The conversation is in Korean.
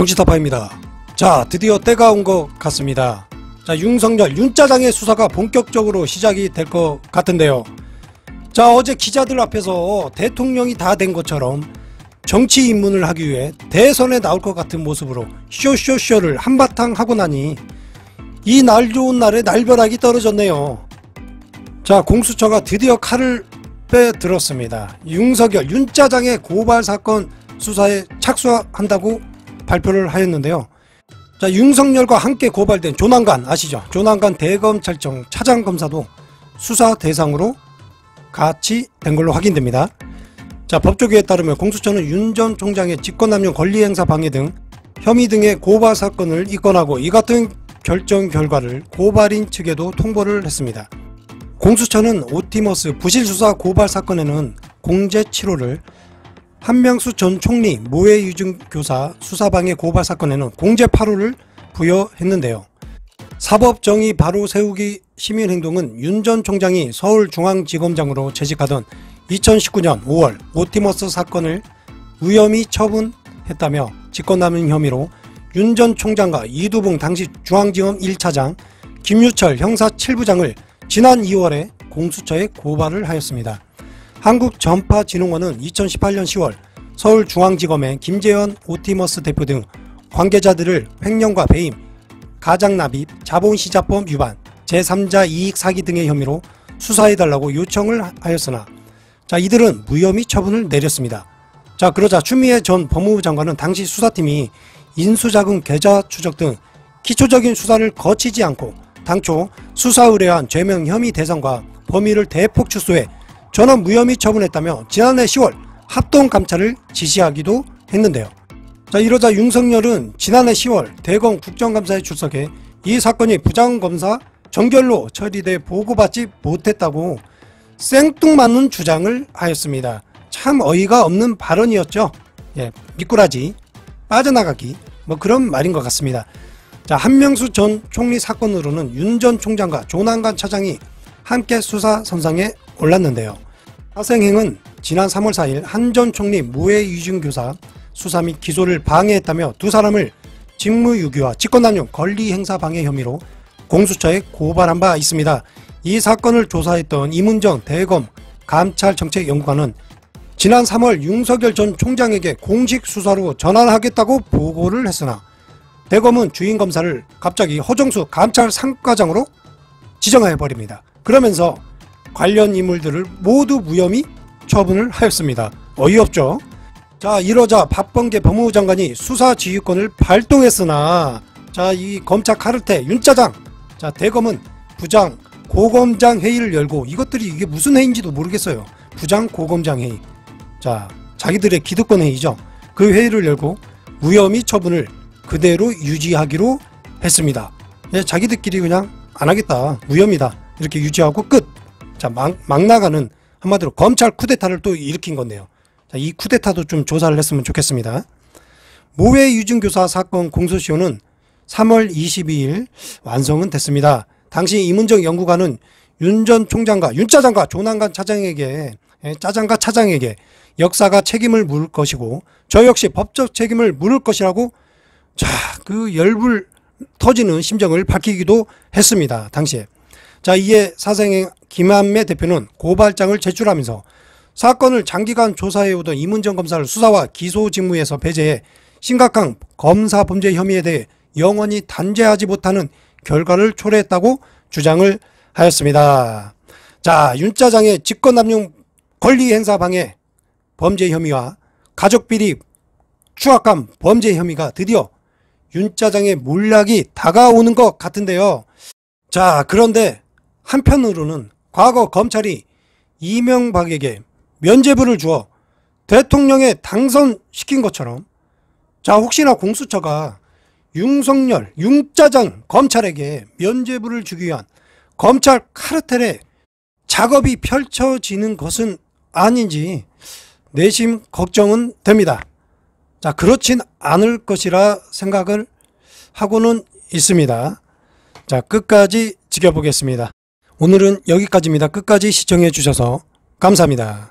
정치타파입니다. 자, 드디어 때가 온 것 같습니다. 자, 윤석열, 윤짜장의 수사가 본격적으로 시작이 될 것 같은데요. 자, 어제 기자들 앞에서 대통령이 다 된 것처럼 정치 입문을 하기 위해 대선에 나올 것 같은 모습으로 쇼쇼쇼를 한바탕 하고 나니 이 날 좋은 날에 날벼락이 떨어졌네요. 자, 공수처가 드디어 칼을 빼들었습니다. 윤석열, 윤짜장의 고발 사건 수사에 착수한다고 발표를 하였는데요. 자, 윤석열과 함께 고발된 조난관 아시죠? 조난관 대검찰청 차장검사도 수사 대상으로 같이 된 걸로 확인됩니다. 자, 법조계에 따르면 공수처는 윤 전 총장의 직권남용 권리행사 방해 등 혐의 등의 고발 사건을 입건하고 이 같은 결정 결과를 고발인 측에도 통보를 했습니다. 공수처는 오티머스 부실수사 고발 사건에는 공제 7호를, 한명수 전 총리 모해유증교사 수사방해 고발 사건에는 공제 8호를 부여했는데요. 사법정의 바로 세우기 시민행동은 윤 전 총장이 서울중앙지검장으로 재직하던 2019년 5월 오티머스 사건을 무혐의 처분했다며 직권남용 혐의로 윤 전 총장과 이두봉 당시 중앙지검 1차장, 김유철 형사 7부장을 지난 2월에 공수처에 고발을 하였습니다. 한국전파진흥원은 2018년 10월 서울중앙지검에 김재현 오티머스 대표 등 관계자들을 횡령과 배임, 가장납입, 자본시장법 위반, 제3자 이익 사기 등의 혐의로 수사해달라고 요청을 하였으나 자, 이들은 무혐의 처분을 내렸습니다. 자, 그러자 추미애 전 법무부 장관은 당시 수사팀이 인수자금 계좌 추적 등 기초적인 수사를 거치지 않고 당초 수사 의뢰한 죄명 혐의 대상과 범위를 대폭 축소해 전원 무혐의 처분했다며 지난해 10월 합동감찰을 지시하기도 했는데요. 자, 이러자 윤석열은 지난해 10월 대검 국정감사에 출석해 이 사건이 부장검사 정결로 처리돼 보고받지 못했다고 생뚱맞는 주장을 하였습니다. 참 어이가 없는 발언이었죠. 예, 미꾸라지 빠져나가기 뭐 그런 말인 것 같습니다. 자, 한명수 전 총리 사건으로는 윤 전 총장과 조난관 차장이 함께 수사 선상에 올랐는데요. 사생행은 지난 3월 4일 한 전 총리 모해유증교사 수사 및 기소를 방해했다며 두 사람을 직무유기와 직권남용 권리행사 방해 혐의로 공수처에 고발한 바 있습니다. 이 사건을 조사했던 이문정 대검 감찰정책연구관은 지난 3월 윤석열 전 총장에게 공식 수사로 전환하겠다고 보고를 했으나 대검은 주인검사를 갑자기 허정수 감찰상과장으로 지정해버립니다. 그러면서 관련 인물들을 모두 무혐의 처분을 하였습니다. 어이없죠? 자, 이러자 박범계 법무부 장관이 수사 지휘권을 발동했으나 자, 이 검찰 카르텔 윤짜장, 자, 대검은 부장 고검장 회의를 열고 이것들이 이게 무슨 회의인지도 모르겠어요. 부장 고검장 회의. 자, 자기들의 기득권 회의죠. 그 회의를 열고 무혐의 처분을 그대로 유지하기로 했습니다. 예, 자기들끼리 그냥 안 하겠다, 무혐의다 이렇게 유지하고 끝. 자, 막 나가는 한마디로 검찰 쿠데타를 또 일으킨 건데요. 자, 이 쿠데타도 좀 조사를 했으면 좋겠습니다. 모해유증교사 사건 공소시효는 3월 22일 완성은 됐습니다. 당시 이문정 연구관은 윤 전 총장과 윤짜장과 조난관 차장에게 역사가 책임을 물을 것이고 저 역시 법적 책임을 물을 것이라고 자, 그 열불 터지는 심정을 밝히기도 했습니다. 당시에. 자, 이에 사생행 김한매 대표는 고발장을 제출하면서 사건을 장기간 조사해오던 이문정 검사를 수사와 기소 직무에서 배제해 심각한 검사 범죄 혐의에 대해 영원히 단죄하지 못하는 결과를 초래했다고 주장을 하였습니다. 자, 윤짜장의 직권남용 권리행사 방해 범죄 혐의와 가족비리 추악한 범죄 혐의가 드디어 윤짜장의 몰락이 다가오는 것 같은데요. 자, 그런데 한편으로는 과거 검찰이 이명박에게 면죄부를 주어 대통령에 당선시킨 것처럼 자, 혹시나 공수처가 윤석열, 윤짜장 검찰에게 면죄부를 주기 위한 검찰 카르텔의 작업이 펼쳐지는 것은 아닌지 내심 걱정은 됩니다. 자, 그렇진 않을 것이라 생각을 하고는 있습니다. 자, 끝까지 지켜보겠습니다. 오늘은 여기까지입니다. 끝까지 시청해 주셔서 감사합니다.